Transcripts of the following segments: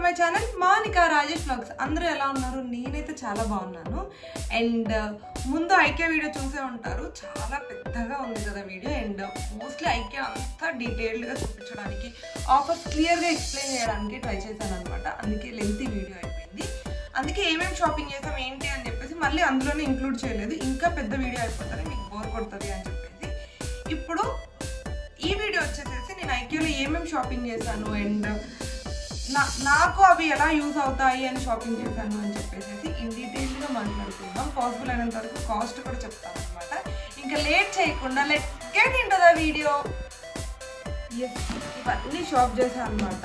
My channel Monika Rajesh vlogs. అందరూ ఎలా ఉన్నారు? నేనైతే చాలా బాగున్నాను. అండ్ ముందు ఐక్య వీడియో చూసే ఉంటారు, చాలా పెద్దగా ఉంది కదా వీడియో. అండ్ మోస్ట్లీ ఐక్య అంతా డీటెయిల్డ్గా చూపించడానికి, ఆఫర్స్ క్లియర్గా ఎక్స్ప్లెయిన్ చేయడానికి ట్రై చేశాను అనమాట. అందుకే లెంతీ వీడియో అయిపోయింది. అందుకే ఏమేమి షాపింగ్ చేసాం ఏంటి అని చెప్పేసి మళ్ళీ అందులోనే ఇంక్లూడ్ చేయలేదు. ఇంకా పెద్ద వీడియో అయిపోతుంది, మీకు బోర్ కొడుతుంది అని చెప్పేసి ఇప్పుడు ఈ వీడియో వచ్చేసేసి నేను ఐక్యూలో ఏమేమి షాపింగ్ చేశాను అండ్ నాకు అవి ఎలా యూజ్ అవుతాయి అని షాపింగ్ చేశాను అని చెప్పేసి ఇన్ డీటెయిల్గా మాట్లాడుకుందాం. పాసిబుల్ అయినంత వరకు కాస్ట్ కూడా చెప్తాను అనమాట. ఇంకా లేట్ చేయకుండా let's get into the video. ఇవన్నీ షాప్ చేశాను అనమాట.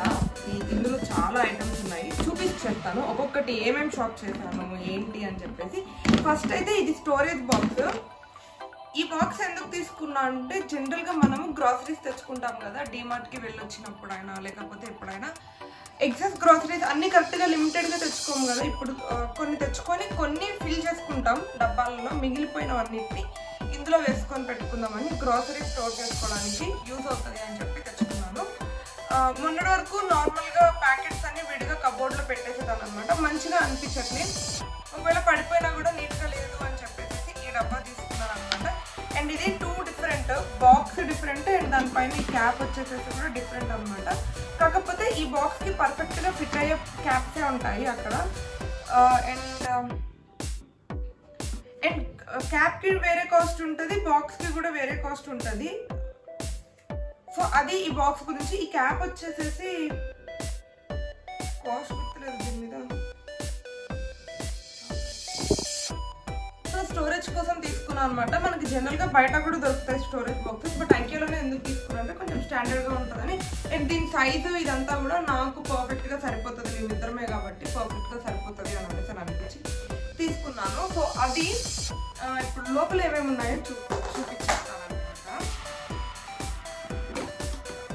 ఇందులో చాలా ఐటమ్స్ ఉన్నాయి, చూపించేస్తాను ఒక్కొక్కటి ఏమేమి షాప్ చేశాను ఏంటి అని చెప్పేసి. ఫస్ట్ అయితే ఇది స్టోరేజ్ బాక్స్. ఈ బాక్స్ ఎందుకు తీసుకున్నా అంటే జనరల్గా మనము గ్రాసరీస్ తెచ్చుకుంటాం కదా, డీమార్ట్కి వెళ్ళొచ్చినప్పుడైనా లేకపోతే ఎప్పుడైనా ఎక్సెస్ గ్రాసరీస్ అన్ని కరెక్ట్గా లిమిటెడ్గా తెచ్చుకోము కదా. ఇప్పుడు కొన్ని తెచ్చుకొని కొన్ని ఫిల్ చేసుకుంటాం డబ్బాలలో, మిగిలిపోయినవన్నిటిని ఇందులో వేసుకొని పెట్టుకుందామని గ్రాసరీ స్టోర్ చేసుకోవడానికి యూజ్ అవుతుంది అని చెప్పి తెచ్చుకున్నాను. మొన్నటి వరకు నార్మల్గా ప్యాకెట్స్ అన్ని విడిగా కబోర్డ్లో పెట్టేసేదాన్ని అనమాట. మంచిగా అనిపించట్లే, ఒకవేళ పడిపోయినా కూడా నీట్గా లేదు అని చెప్పేసి ఈ డబ్బా తీసుకున్నాను అనమాట. అండ్ ఇది two different, box different and దానిపైన ఈ క్యాప్ వచ్చేసేసి కూడా డిఫరెంట్ అనమాట. కాకపోతే ఈ బాక్స్కి పర్ఫెక్ట్గా ఫిట్ అయ్యే క్యాప్సే ఉంటాయి అక్కడ. అండ్ క్యాప్కి వేరే కాస్ట్ ఉంటుంది, బాక్స్కి కూడా వేరే కాస్ట్ ఉంటుంది. సో అది ఈ బాక్స్ గురించి. ఈ క్యాప్ వచ్చేసేసి కాస్ట్ గుర్తులేదు దీని మీద. స్టోరేజ్ కోసం తీసుకున్నాను అనమాట. మనకి జనరల్గా బయట కూడా దొరుకుతాయి స్టోరేజ్ బాక్సెస్, బట్ ఐక్యూలోనే ఎందుకు తీసుకున్నా అంటే కొంచెం స్టాండర్డ్గా ఉంటుందని. అండ్ దీని సైజు ఇదంతా కూడా నాకు పర్ఫెక్ట్గా సరిపోతుంది, మేమిద్దరమే కాబట్టి పర్ఫెక్ట్గా సరిపోతుంది అని అనేసి అనిపించి తీసుకున్నాను. సో అది ఇప్పుడు లోపల ఏమేమి ఉన్నాయో చూపించేస్తాను అనమాట.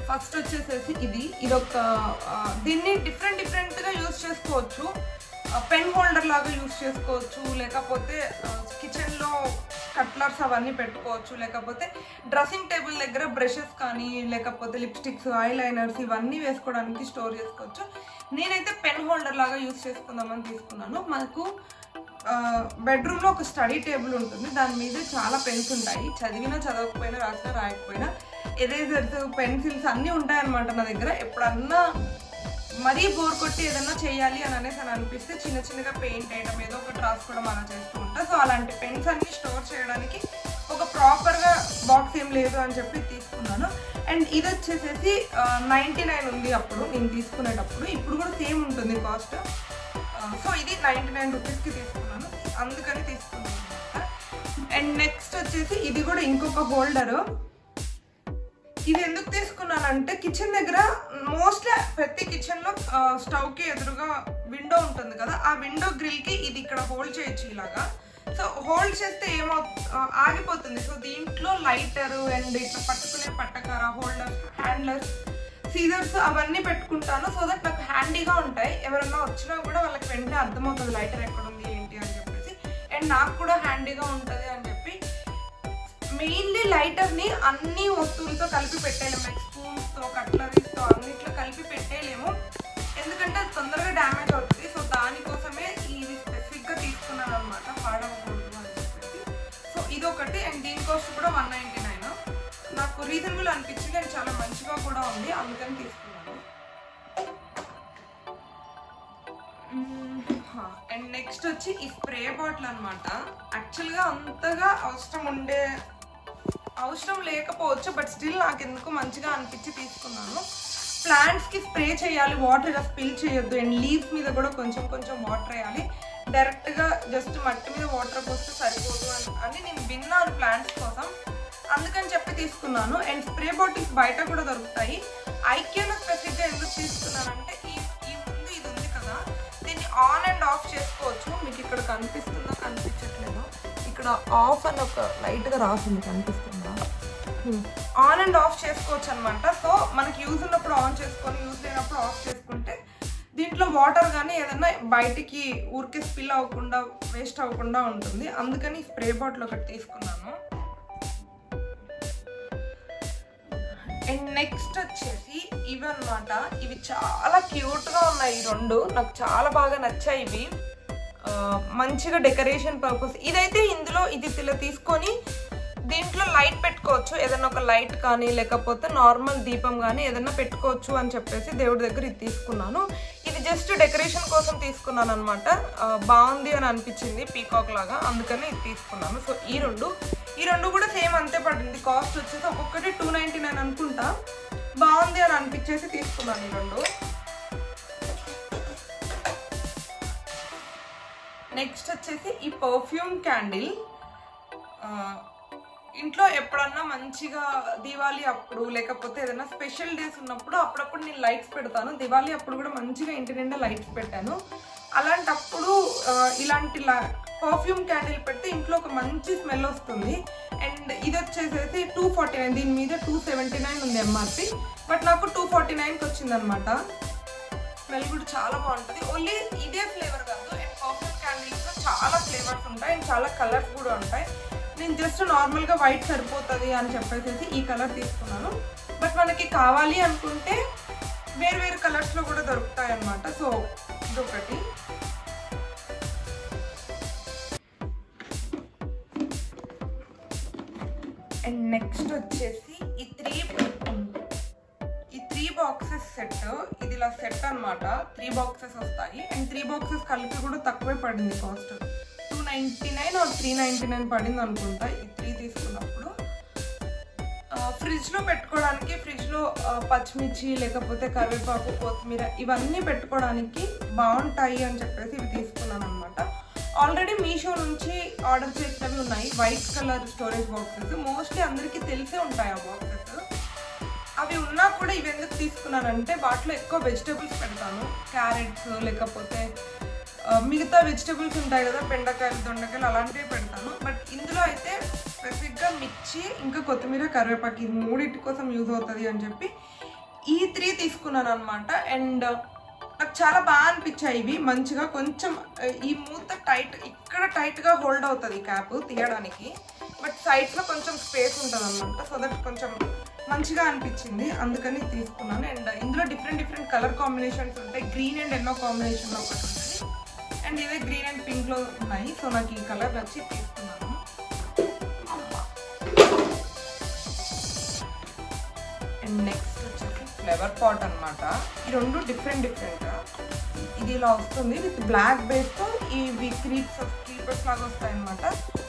ఫస్ట్ వచ్చేసేసి ఇదొక దీన్ని డిఫరెంట్గా యూజ్ చేసుకోవచ్చు. పెన్ హోల్డర్ లాగా యూజ్ చేసుకోవచ్చు, లేకపోతే కిచెన్లో కట్లర్స్ అవన్నీ పెట్టుకోవచ్చు, లేకపోతే డ్రెస్సింగ్ టేబుల్ దగ్గర బ్రషెస్ కానీ లేకపోతే లిప్స్టిక్స్, ఐలైనర్స్ ఇవన్నీ వేసుకోవడానికి స్టోర్ చేసుకోవచ్చు. నేనైతే పెన్ హోల్డర్ లాగా యూజ్ చేసుకుందామని తీసుకున్నాను. మనకు బెడ్రూమ్లో ఒక స్టడీ టేబుల్ ఉంటుంది, దాని మీద చాలా పెన్స్ ఉంటాయి, చదివినా చదవకపోయినా రాసినా రాయకపోయినా ఎరేజర్స్, పెన్సిల్స్ అన్నీ ఉంటాయన్నమాట నా దగ్గర. ఎప్పుడన్నా మరీ బోర్ కొట్టి ఏదన్నా చేయాలి అని అనేసి అనిపిస్తే చిన్నగా పెయింట్ వేయడం, ఏదో ఒకటి రాసుకోవడం అలా చేస్తూ ఉంటా. సో అలాంటి పెన్స్ అన్ని స్టోర్ చేయడానికి ఒక ప్రాపర్గా బాక్స్ ఏం లేదు అని చెప్పి తీసుకున్నాను. అండ్ ఇది వచ్చేసేసి 99 ఉంది అప్పుడు నేను తీసుకునేటప్పుడు, ఇప్పుడు కూడా సేమ్ ఉంటుంది కాస్ట్. సో ఇది 99 రూపీస్కి తీసుకున్నాను, అందుకని తీసుకున్నాను అనమాట. అండ్ నెక్స్ట్ వచ్చేసి ఇది కూడా ఇంకొక హోల్డరు. ఇది ఎందుకు తీసుకున్నానంటే కిచెన్ దగ్గర మోస్ట్లీ ప్రతి కిచెన్లో స్టవ్కి ఎదురుగా విండో ఉంటుంది కదా, ఆ విండో గ్రిల్కి ఇది ఇక్కడ హోల్డ్ చేయొచ్చు ఇలాగా. సో హోల్డ్ చేస్తే ఆగిపోతుంది. సో దీంట్లో లైటరు అండ్ ఇట్లా పట్టుకునే పట్టకార, హోల్డర్స్, హ్యాండ్లర్స్, సీజర్స్ అవన్నీ పెట్టుకుంటాను. సో దట్ నాకు హ్యాండీగా ఉంటాయి. ఎవరన్నా వచ్చినా కూడా వాళ్ళకి వెంటనే అర్థమవుతుంది లైటర్ ఎక్కడ ఉంది ఏంటి అని చెప్పేసి. అండ్ నాకు కూడా హ్యాండీగా ఉంటుంది అని చెప్పి మెయిన్లీ లైటర్ని అన్ని వస్తువులతో కలిపి పెట్టేయలేము, లైక్ స్పూన్స్తో, కట్లరీస్తో అన్నిట్లో కలిపి పెట్టేయలేము, ఎందుకంటే అది తొందరగా డ్యామేజ్ అవుతుంది. సో దానికోసమే ఇది స్పెసిఫిక్గా తీసుకున్నాను అనమాట, పాడవకూడదు అని చెప్పేసి. సో ఇదొకటి. అండ్ దీని కాస్ట్ కూడా 199. నాకు రీజనబుల్ అనిపించింది అండ్ చాలా మంచిగా కూడా ఉంది, అందుకని తీసుకున్నాను. అండ్ నెక్స్ట్ వచ్చి ఈ స్ప్రే బాటిల్ అనమాట. యాక్చువల్గా అంతగా అవసరం లేకపోవచ్చు, బట్ స్టిల్ నాకు ఎందుకు మంచిగా అనిపించి తీసుకున్నాను. ప్లాంట్స్కి స్ప్రే చేయాలి, వాటర్ ఇలా స్పిల్ చేయొద్దు, అండ్ లీవ్స్ మీద కూడా కొంచెం వాటర్ వేయాలి. డైరెక్ట్గా జస్ట్ మట్టి మీద వాటర్ పోస్తే సరిపోదు అని నేను విన్నాను ప్లాంట్స్ కోసం, అందుకని చెప్పి తీసుకున్నాను. అండ్ స్ప్రే బాటిల్స్ బయట కూడా దొరుకుతాయి. ఐక్యూలో స్పెసిఫిక్గా ఎందుకు తీసుకున్నానంటే ఈ ముందు ఇది ఉంది కదా, దీన్ని ఆన్ అండ్ ఆఫ్ చేసుకోవచ్చు. మీకు ఇక్కడ కనిపిస్తుందా కనిపించట్లేదు, ఇక్కడ ఆఫ్ అని ఒక లైట్గా రాసింది, కనిపిస్తుందా? ఆన్ అండ్ ఆఫ్ చేసుకోవచ్చు అనమాట. సో మనకి యూజ్ ఉన్నప్పుడు ఆన్ చేసుకొని, యూజ్ లేనప్పుడు ఆఫ్ చేసుకుంటే దీంట్లో వాటర్ కానీ ఏదైనా బయటికి ఊరికే స్పిల్ అవ్వకుండా, వేస్ట్ అవ్వకుండా ఉంటుంది. అందుకని స్ప్రే బాటిల్ ఒకటి తీసుకున్నాను. అండ్ నెక్స్ట్ వచ్చేసి ఇవి అన్నమాట. ఇవి చాలా క్యూట్గా ఉన్నాయి. ఈ రెండు నాకు చాలా బాగా నచ్చాయి. ఇవి మంచిగా డెకరేషన్ పర్పస్. ఇదైతే ఇందులో ఇది ఇలా తీసుకొని దీంట్లో లైట్ పెట్టుకోవచ్చు, ఏదైనా ఒక లైట్ కానీ లేకపోతే నార్మల్ దీపం కానీ ఏదైనా పెట్టుకోవచ్చు అని చెప్పేసి దేవుడి దగ్గర ఇది తీసుకున్నాను. ఇది జస్ట్ డెకరేషన్ కోసం తీసుకున్నాను అనమాట. బాగుంది అని అనిపించింది పీకాక్ లాగా, అందుకని ఇది తీసుకున్నాను. సో ఈ రెండు కూడా సేమ్ అంతే పడింది. కాస్ట్ వచ్చేసి ఒక్కొక్కటి 299 అనుకుంటా. బాగుంది అని అనిపించేసి తీసుకున్నాను ఈ రెండు. నెక్స్ట్ వచ్చేసి ఈ పర్ఫ్యూమ్ క్యాండిల్. ఇంట్లో ఎప్పుడన్నా మంచిగా దివాళీ అప్పుడు లేకపోతే ఏదైనా స్పెషల్ డేస్ ఉన్నప్పుడు అప్పుడప్పుడు నేను లైట్స్ పెడతాను. దివాళీ అప్పుడు కూడా మంచిగా ఇంటి నిండా లైట్స్ పెట్టాను. అలాంటప్పుడు ఇలాంటి పర్ఫ్యూమ్ క్యాండిల్ పెడితే ఇంట్లో ఒక మంచి స్మెల్ వస్తుంది. అండ్ ఇది వచ్చేసేసి 249, దీని మీద 279 ఉంది ఎంఆర్పి, బట్ నాకు 249కి వచ్చిందనమాట. స్మెల్ కూడా చాలా బాగుంటుంది. ఓన్లీ ఇదే ఫ్లేవర్ కాదు, అండ్ పర్ఫ్యూమ్ క్యాండిల్స్లో చాలా ఫ్లేవర్స్ ఉంటాయి అండ్ చాలా కలర్స్ కూడా ఉంటాయి. నేను జస్ట్ నార్మల్గా వైట్ సరిపోతుంది అని చెప్పేసి ఈ కలర్ తీసుకున్నాను. బట్ మనకి కావాలి అనుకుంటే వేరు వేరు కలర్స్లో కూడా దొరుకుతాయి అన్నమాట. సో ఇదొకటి. అండ్ నెక్స్ట్ వచ్చేసి ఈ త్రీ బాక్సెస్ సెట్. ఇది ఇలా సెట్ అనమాట. 3 బాక్సెస్ వస్తాయి అండ్ 3 బాక్సెస్ కలిపి కూడా తక్కువే పడింది కాస్ట్. 299 or 399 పడింది అనుకుంటా ఈ 3 తీసుకున్నప్పుడు. ఫ్రిడ్జ్లో పెట్టుకోవడానికి, ఫ్రిడ్జ్లో పచ్చిమిర్చి లేకపోతే కరివేపాకు, కొత్తిమీర ఇవన్నీ పెట్టుకోవడానికి బాగుంటాయి అని చెప్పేసి ఇవి తీసుకున్నాను అనమాట. ఆల్రెడీ మీషో నుంచి ఆర్డర్ చేసినవి ఉన్నాయి, white colour storage boxes. Mostly అందరికీ తెలిసే ఉంటాయి ఆ బాక్సెస్. అవి ఉన్నా కూడా ఇవి ఎందుకు తీసుకున్నానంటే వాటిలో ఎక్కువ వెజిటేబుల్స్ పెడతాను, క్యారెట్స్ లేకపోతే మిగతా వెజిటేబుల్స్ ఉంటాయి కదా, బెండకాయలు, దొండకాయలు అలాంటివి పెడతాను. బట్ ఇందులో అయితే స్పెసిఫిక్గా మిర్చి ఇంకా కొత్తిమీర, కరివేపాకు ఇది 3 కోసం యూజ్ అవుతుంది అని చెప్పి ఈ 3 తీసుకున్నాను అనమాట. అండ్ నాకు చాలా బాగా అనిపించాయి ఇవి. మంచిగా కొంచెం ఈ మూత ఇక్కడ టైట్గా హోల్డ్ అవుతుంది క్యాప్ తీయడానికి, బట్ సైడ్స్లో కొంచెం స్పేస్ ఉంటుంది అనమాట. సో దట్ కొంచెం మంచిగా అనిపించింది, అందుకని తీసుకున్నాను. అండ్ ఇందులో డిఫరెంట్ కలర్ కాంబినేషన్స్ ఉంటాయి. గ్రీన్ అండ్ ఎల్లో కాంబినేషన్లో ఒకటి ఉంటుంది అండ్ ఇవే గ్రీన్ అండ్ పింక్లో ఉన్నాయి. సో నాకు ఈ కలర్ నచ్చి తీసుకున్నాను. అండ్ నెక్స్ట్ వచ్చేసి ఫ్లవర్ పాట్ అనమాట. ఈ రెండు డిఫరెంట్. ఇది ఇలా వస్తుంది విత్ బ్లాక్ బేస్తో ఇవి క్రీపర్స్ లాగా వస్తాయి అనమాట.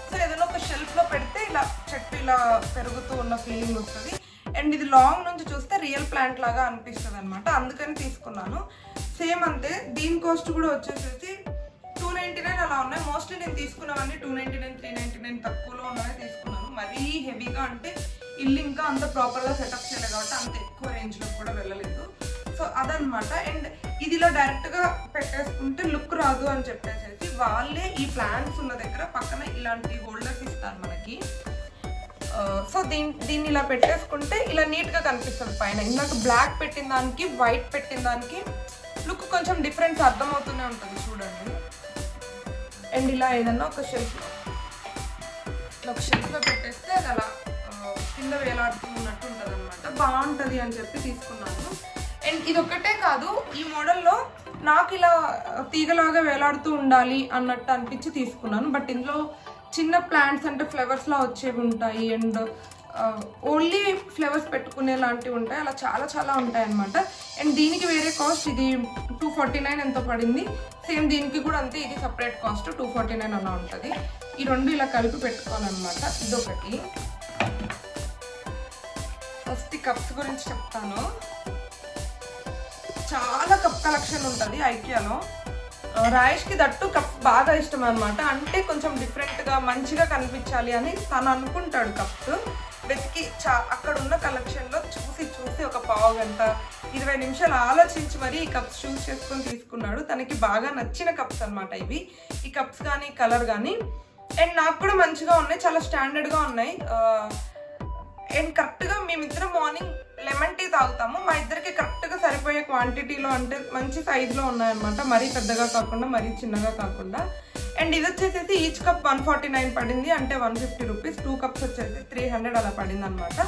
సో ఏదైనా ఒక షెల్ఫ్లో పెడితే ఇలా చెట్టు ఇలా పెరుగుతూ ఉన్న ఫీలింగ్ వస్తుంది. అండ్ ఇది లాంగ్ నుంచి చూస్తే రియల్ ప్లాంట్ లాగా అనిపిస్తుంది అనమాట, అందుకని తీసుకున్నాను. సేమ్ అంతే, దీని కాస్ట్ కూడా వచ్చేసేసి 299 అలా ఉన్నాయి. మోస్ట్లీ నేను తీసుకున్నవన్నీ 299, 399 తక్కువలో ఉన్నవే తీసుకున్నాను. మరీ హెవీగా అంటే ఇల్లు ఇంకా అంత ప్రాపర్గా సెటప్ చేయలేదు కాబట్టి అంత ఎక్కువ రేంజ్లో కూడా వెళ్ళలేదు. సో అదనమాట. అండ్ ఇదిలో డైరెక్ట్గా పెట్టేసుకుంటే లుక్ రాదు అని చెప్పేసి వాళ్ళే ఈ ప్లాంట్స్ ఉన్న దగ్గర పక్కన ఇలాంటి హోల్డర్స్ ఇస్తారు మనకి. సో దీన్ని ఇలా పెట్టేసుకుంటే ఇలా నీట్గా కనిపిస్తుంది పైన. ఇందాక బ్లాక్ పెట్టిన దానికి వైట్ పెట్టిన దానికి లుక్ కొంచెం డిఫరెన్స్ అర్థమవుతూనే ఉంటుంది చూడండి. అండ్ ఇలా ఏదన్నా ఒక షెల్ఫ్లో పెట్టేస్తే అది అలా కింద వేలాడుతున్నట్టు ఉంటుంది అనమాట. బాగుంటుంది అని చెప్పి తీసుకున్నాను. అండ్ ఇది ఒక్కటే కాదు, ఈ మోడల్లో నాకు ఇలా తీగలాగా వేలాడుతూ ఉండాలి అన్నట్టు అనిపించి తీసుకున్నాను. బట్ ఇందులో చిన్న ప్లాంట్స్ అంటే ఫ్లవర్స్లా వచ్చేవి ఉంటాయి అండ్ ఓన్లీ ఫ్లవర్స్ పెట్టుకునే లాంటివి ఉంటాయి, అలా చాలా ఉంటాయి అనమాట. అండ్ దీనికి వేరే కాస్ట్, ఇది 249 ఎంతో పడింది. సేమ్ దీనికి కూడా అంతే, ఇది సపరేట్ కాస్ట్ 249 అలా ఉంటుంది. ఈ రెండు ఇలా కలిపి పెట్టుకోవాలన్నమాట. ఇదొకటి. ఫస్ట్ ఈ కప్స్ గురించి చెప్తాను. చాలా కప్ కలెక్షన్ ఉంటుంది ఐకియాలో. రాయేష్కి దట్టు కప్స్ బాగా ఇష్టం అనమాట. అంటే కొంచెం డిఫరెంట్గా మంచిగా కనిపించాలి అని తను అనుకుంటాడు. కప్స్ వెతికి అక్కడ ఉన్న కలెక్షన్లో చూసి ఒక పావు గంట 20 నిమిషాలు ఆలోచించి మరి ఈ కప్స్ చూస్ చేసుకొని తీసుకున్నాడు. తనకి బాగా నచ్చిన కప్స్ అనమాట ఇవి. ఈ కప్స్ కానీ కలర్ కానీ. అండ్ నాకు కూడా మంచిగా ఉన్నాయి, చాలా స్టాండర్డ్గా ఉన్నాయి. అండ్ కరెక్ట్గా మేమిద్దరం మార్నింగ్ లెమన్ టీ తాగుతాము. మా ఇద్దరికి కరెక్ట్గా సరిపోయే క్వాంటిటీలో, అంటే మంచి సైజులో ఉన్నాయన్నమాట. మరీ పెద్దగా కాకుండా మరీ చిన్నగా కాకుండా. అండ్ ఇది వచ్చేసి ఈచ్ కప్ 149 పడింది, అంటే 150 రూపీస్. 2 కప్స్ వచ్చేసి 300 అలా పడింది అనమాట.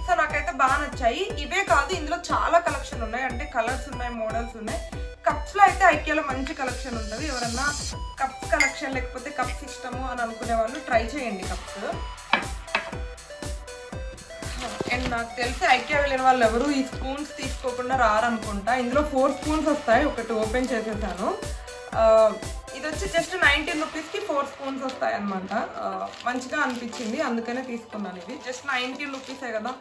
సో నాకైతే బాగా నచ్చాయి. ఇవే కాదు, ఇందులో చాలా కలెక్షన్ ఉన్నాయి, అంటే కలర్స్ ఉన్నాయి, మోడల్స్ ఉన్నాయి. కప్స్లో అయితే ఐకియాలో మంచి కలెక్షన్ ఉంటుంది. ఎవరన్నా కప్స్ కలెక్షన్ లేకపోతే కప్స్ ఇష్టము అని అనుకునే వాళ్ళు ట్రై చేయండి కప్స్. అండ్ నాకు తెలిసి ఐకియా వెళ్ళిన వాళ్ళు ఎవరు ఈ స్పూన్స్ తీసుకోకుండా రారనుకుంటా. ఇందులో 4 స్పూన్స్ వస్తాయి, ఒకటి ఓపెన్ చేసేసాను. ఇది వచ్చి జస్ట్ 19 రూపీస్కి 4 స్పూన్స్ వస్తాయి అనమాట. మంచిగా అనిపించింది, అందుకనే తీసుకున్నాను. ఇది జస్ట్ 19 రూపీసే కదా,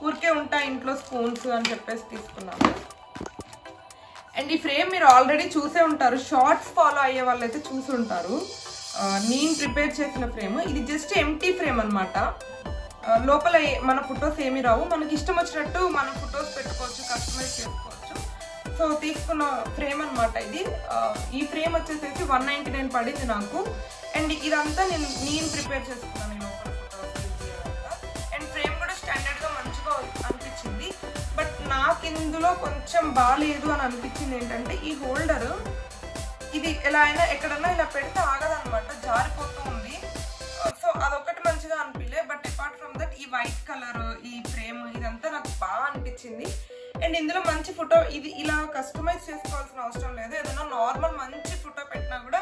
ఊరికే ఉంటాయి ఇంట్లో స్పూన్స్ అని చెప్పేసి తీసుకున్నాను. అండ్ ఈ ఫ్రేమ్ మీరు ఆల్రెడీ చూసే ఉంటారు, షార్ట్స్ ఫాలో అయ్యే వాళ్ళు అయితే చూసి ఉంటారు. నేను ప్రిపేర్ చేసిన ఫ్రేమ్ ఇది. జస్ట్ ఎంటీ ఫ్రేమ్ అనమాట. లోపల మన ఫొటోస్ ఏమి రావు, మనకి ఇష్టం వచ్చినట్టు మనం ఫొటోస్ పెట్టుకోవచ్చు, కస్టమైజ్ చేసుకోవచ్చు. సో తీసుకున్న ఫ్రేమ్ అనమాట ఇది. ఈ ఫ్రేమ్ వచ్చేసి 199 పడింది నాకు. అండ్ ఇదంతా నేను ప్రిపేర్ చేసుకున్నాను లోపల ఫొటోస్. అండ్ ఫ్రేమ్ కూడా స్టాండర్డ్గా మంచిగా అనిపించింది. బట్ నాకు ఇందులో కొంచెం బాగాలేదు అని అనిపించింది ఏంటంటే ఈ హోల్డర్, ఇది ఎలా అయినా ఎక్కడన్నా ఇలా పెడితే ఆగదనమాట, జారిపోతూ ఉంది. సో అదొకటి మంచిగా అనిపించలే. బట్ అపార్ట్ ఫ్రమ్ దట్ ఈ వైట్ కలర్, ఈ ఫ్రేమ్, ఇదంతా నాకు బాగా అనిపించింది. అండ్ ఇందులో మంచి ఫోటో, ఇది ఇలా కస్టమైజ్ చేసుకోవాల్సిన అవసరం లేదు. ఏదైనా నార్మల్ మంచి ఫోటో పెట్టినా కూడా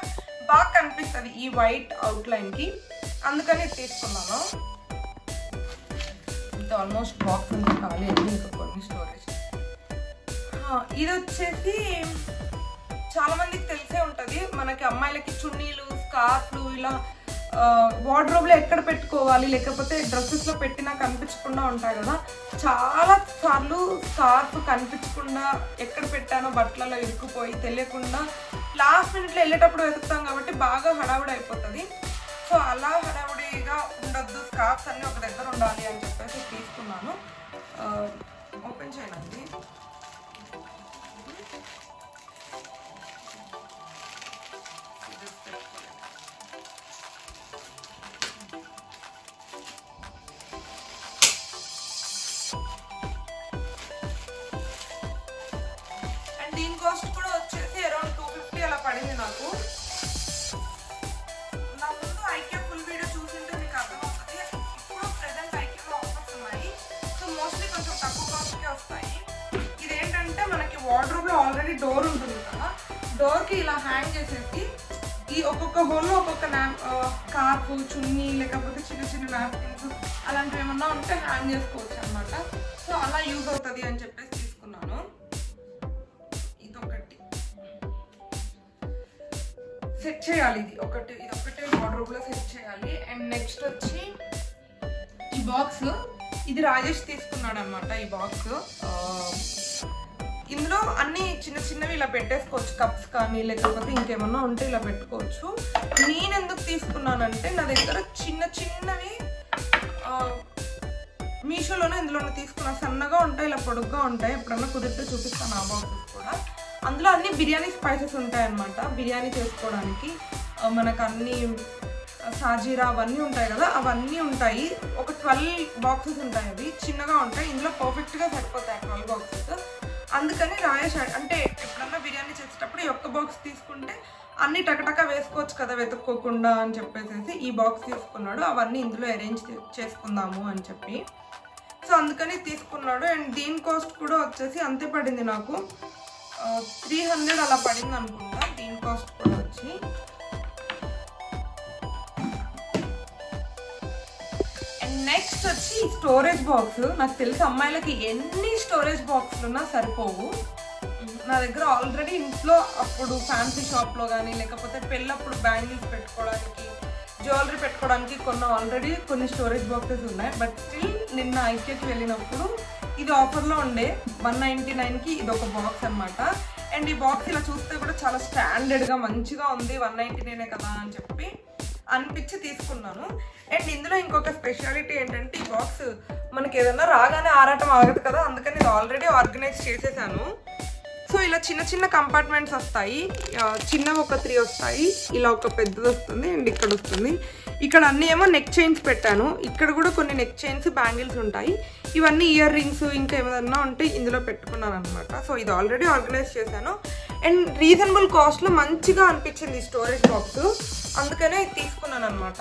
బాగా కనిపిస్తుంది ఈ వైట్ అవుట్లైన్కి, అందుకని తీసుకున్నాను. ఇది ఆల్మోస్ట్ బాక్స్ అంతా ఖాళీ అయింది, ఇంకా కొన్ని స్టోరేజ్. ఇది వచ్చేసి చాలా మందికి తెలిసే ఉంటుంది, మనకి అమ్మాయిలకి చున్నీలు, స్కార్ఫ్లు ఇలా వార్డ్రోబ్లో ఎక్కడ పెట్టుకోవాలి, లేకపోతే డ్రెస్సెస్లో పెట్టినా కనిపించకుండా ఉంటాయి కదా. చాలా సార్లు స్కార్ఫ్ కనిపించకుండా ఎక్కడ పెట్టానో బట్టలలో ఇరుక్కుపోయి తెలియకుండా లాస్ట్ మినిట్లో వెళ్ళేటప్పుడు వెతుకుతాం కాబట్టి బాగా హడావుడి అయిపోతుంది. సో అలా హడావుడిగా ఉండొద్దు, స్కార్ఫ్స్ అన్నీ ఒక దగ్గర ఉండాలి అని చెప్పేసి తీసుకున్నాను. ఓపెన్ చేయనండి. దీని కాస్ట్ కూడా వచ్చేసి అరౌండ్ 250 అలా పడింది నాకు. నా ముందు ఐకియా ఫుల్ వీడియో చూసింటే మీకు అర్థమవుతుంది. ఇప్పుడు ప్రెజెంట్ ఐకియాలో ఆఫర్స్ ఉన్నాయి. సో మోస్ట్లీ కొంచెం తక్కువ కాస్ట్కే వస్తాయి. ఇదేంటంటే మనకి వార్డ్రోబ్లో ఆల్రెడీ డోర్ ఉంటుంది కదా, డోర్కి ఇలా హ్యాంగ్ చేసేసి ఈ ఒక్కొక్క హోల్లో ఒక్కొక్క స్కార్ఫ్, చున్నీ, లేకపోతే చిన్న చిన్న నాప్కిన్స్ అలాంటివి ఏమన్నా ఉంటే హ్యాంగ్ చేసుకోవచ్చు అనమాట. సో అలా యూజ్ అవుతుంది అని చెప్పేసి తీసుకున్నాను. సెట్ చేయాలి, ఇది ఒకటే వార్డ్రోబ్లో సెట్ చేయాలి. అండ్ నెక్స్ట్ వచ్చి ఈ బాక్స్, ఇది రాజేష్ తీసుకున్నాడు అనమాట. ఈ బాక్స్ ఇందులో అన్ని చిన్న చిన్నవి ఇలా పెట్టేసుకోవచ్చు, కప్స్ కానీ లేకపోతే ఇంకేమన్నా ఉంటే ఇలా పెట్టుకోవచ్చు. నేను ఎందుకు తీసుకున్నానంటే నా దగ్గర చిన్న చిన్నవి మీషోలోనే ఇందులోనే తీసుకున్నా, సన్నగా ఉంటాయి, ఇలా పొడుగ్గా ఉంటాయి. ఎప్పుడన్నా కుదిరితే చూపిస్తాను ఆ బాక్సెస్ కూడా. అందులో అన్ని బిర్యానీ స్పైసెస్ ఉంటాయన్నమాట, బిర్యానీ చేసుకోవడానికి మనకు అన్ని సాజీరా అవన్నీ ఉంటాయి కదా, అవన్నీ ఉంటాయి. ఒక 12 బాక్సెస్ ఉంటాయి, అవి చిన్నగా ఉంటాయి. ఇందులో పర్ఫెక్ట్గా సరిపోతాయి 12 బాక్సెస్. అందుకని రాయేష్ అంటే ఎప్పుడన్నా బిర్యానీ చేసేటప్పుడు ఈ ఒక్క బాక్స్ తీసుకుంటే అన్ని టకటక వేసుకోవచ్చు కదా వెతుక్కోకుండా అని చెప్పేసి ఈ బాక్స్ తీసుకున్నాడు. అవన్నీ ఇందులో అరేంజ్ చేసుకుందాము అని చెప్పి, సో అందుకని తీసుకున్నాడు. అండ్ దీని కాస్ట్ కూడా వచ్చేసి అంతే పడింది నాకు, 300 అలా పడింది అనుకుంటా దీని కాస్ట్ కూడా వచ్చి. అండ్ నెక్స్ట్ వచ్చి స్టోరేజ్ బాక్స్. నాకు తెలిసి అమ్మాయిలకి ఎన్ని స్టోరేజ్ బాక్స్లు ఉన్నా సరిపోవు. నా దగ్గర ఆల్రెడీ ఇంట్లో అప్పుడు ఫ్యాన్సీ షాప్లో కానీ లేకపోతే పెళ్ళప్పుడు బ్యాంగిల్స్ పెట్టుకోవడానికి, జ్యువెలరీ పెట్టుకోవడానికి ఆల్రెడీ కొన్ని స్టోరేజ్ బాక్సెస్ ఉన్నాయి. బట్ స్టిల్ నిన్న ఐకియాకి వెళ్ళినప్పుడు ఇది ఆఫర్లో ఉండే 199కి ఇది ఒక బాక్స్ అనమాట. అండ్ ఈ బాక్స్ ఇలా చూస్తే కూడా చాలా స్టాండర్డ్గా మంచిగా ఉంది, 199 కదా అని చెప్పి అనిపించి తీసుకున్నాను. అండ్ ఇందులో ఇంకొక స్పెషాలిటీ ఏంటంటే ఈ బాక్స్ మనకి ఏదన్నా రాగానే ఆరాటం ఆగదు కదా, అందుకని ఇది ఆల్రెడీ ఆర్గనైజ్ చేసేసాను. సో ఇలా చిన్న చిన్న కంపార్ట్మెంట్స్ వస్తాయి, చిన్నవి ఒక 3 వస్తాయి, ఇలా ఒక పెద్దది వస్తుంది అండ్ ఇక్కడ వస్తుంది. ఇక్కడ అన్నీ ఏమో నెక్ చైన్స్ పెట్టాను, ఇక్కడ కూడా కొన్ని నెక్ చైన్స్ బ్యాంగిల్స్ ఉంటాయి. ఇవన్నీ ఇయర్ రింగ్స్ ఇంకా ఏమైనా ఉంటే ఇందులో పెట్టుకున్నాను అనమాట. సో ఇది ఆల్రెడీ ఆర్గనైజ్ చేశాను అండ్ రీజనబుల్ కాస్ట్లో మంచిగా అనిపించింది స్టోరేజ్ బాక్స్, అందుకనే ఇది తీసుకున్నాను అనమాట.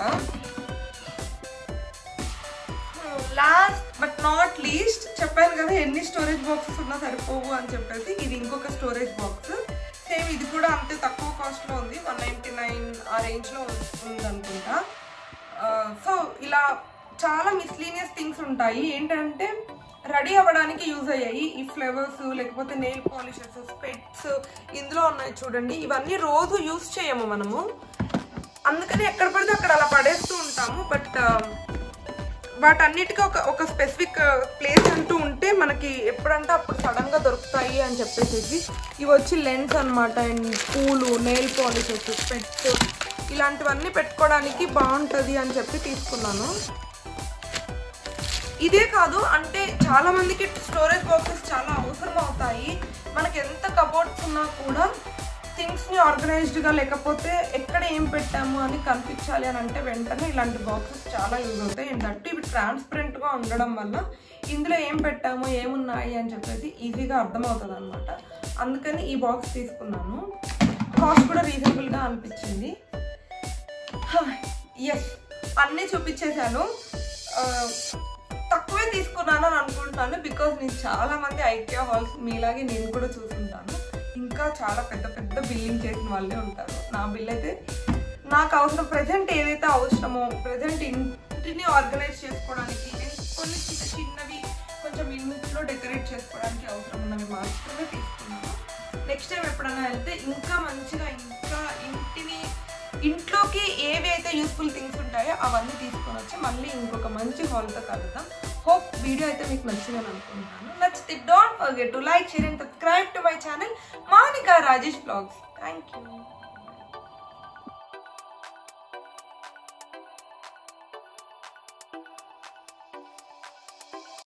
లాస్ట్ బట్ నాట్ లీస్ట్ చెప్పాను కదా ఎన్ని స్టోరేజ్ బాక్సెస్ ఉన్నా సరిపోవు అని చెప్పేసి, ఇది ఇంకొక స్టోరేజ్ బాక్స్. సేమ్ ఇది కూడా అంతే తక్కువ కాస్ట్లో ఉంది, 199 ఆ రేంజ్లో ఉంది అనుకుంటా. సో ఇలా చాలా మిస్లీనియస్ థింగ్స్ ఉంటాయి, ఏంటంటే రెడీ అవ్వడానికి యూజ్ అయ్యాయి. ఈ ఫ్లేవర్స్ లేకపోతే నెయిల్ పాలిషెస్, స్పెట్స్ ఇందులో ఉన్నాయి చూడండి. ఇవన్నీ రోజు యూజ్ చేయము మనము, అందుకని ఎక్కడ పడితే అక్కడ అలా పడేస్తూ ఉంటాము. బట్ వాటన్నిటికీ ఒక స్పెసిఫిక్ ప్లేస్ అంటూ ఉంటే మనకి ఎప్పుడంటే అప్పుడు సడన్గా దొరుకుతాయి అని చెప్పేసి. ఇవి వచ్చి లెన్స్ అనమాట అండ్ పూలు, నెయిల్ పాలిషెస్, స్పెట్స్ ఇలాంటివన్నీ పెట్టుకోవడానికి బాగుంటుంది అని చెప్పి తీసుకున్నాను. ఇదే కాదు, అంటే చాలా మందికి స్టోరేజ్ బాక్సెస్ చాలా అవసరం అవుతాయి. మనకి ఎంత కబోర్డ్స్ ఉన్నా కూడా థింగ్స్ని ఆర్గనైజ్డ్గా లేకపోతే ఎక్కడ ఏం పెట్టాము అని కనిపించాలి అని అంటే వెంటనే ఇలాంటి బాక్సెస్ చాలా యూజ్ అవుతాయి. అండ్ దట్ ఇవి ట్రాన్స్పరెంట్గా ఉండడం వల్ల ఇందులో ఏం పెట్టాము ఏమున్నాయి అని చెప్పేసి ఈజీగా అర్థమవుతుంది అనమాట. అందుకని ఈ బాక్స్ తీసుకున్నాను. కాస్ట్ కూడా రీజనబుల్గా అనిపించింది. ఎస్, అన్నీ చూపించేశాను. తక్కువే తీసుకున్నాను అని అనుకుంటున్నాను, బికాజ్ నేను చాలామంది ఐకియా హాల్స్ మీలాగే నేను కూడా చూసుకుంటాను. ఇంకా చాలా పెద్ద పెద్ద బిల్లింగ్ చేసిన వాళ్ళే ఉంటారు. నా బిల్ అయితే నాకు అవసరం, ప్రజెంట్ ఏదైతే అవసరమో ప్రజెంట్ ఇంటిని ఆర్గనైజ్ చేసుకోవడానికి కొన్ని చిన్న చిన్నవి కొంచెం ఇంట్లో డెకరేట్ చేసుకోవడానికి అవసరం ఉన్నవి మాత్రమే తీసుకున్నాను. నెక్స్ట్ టైం ఎప్పుడైనా వెళ్తే ఇంకా మంచిగా ఇంకా ఇంట్లోకి ఏవి అయితే యూస్ఫుల్ థింగ్స్ ఉంటాయో అవన్నీ తీసుకొని వచ్చి మళ్ళీ ఇంకొక మంచి హాల్తో కలుద్దాం. హోప్ వీడియో అయితే మీకు నచ్చిందని అనుకుంటున్నాను. నచ్చితే don't forget to like, share and subscribe to my channel Monica Rajesh Vlogs. Thank you.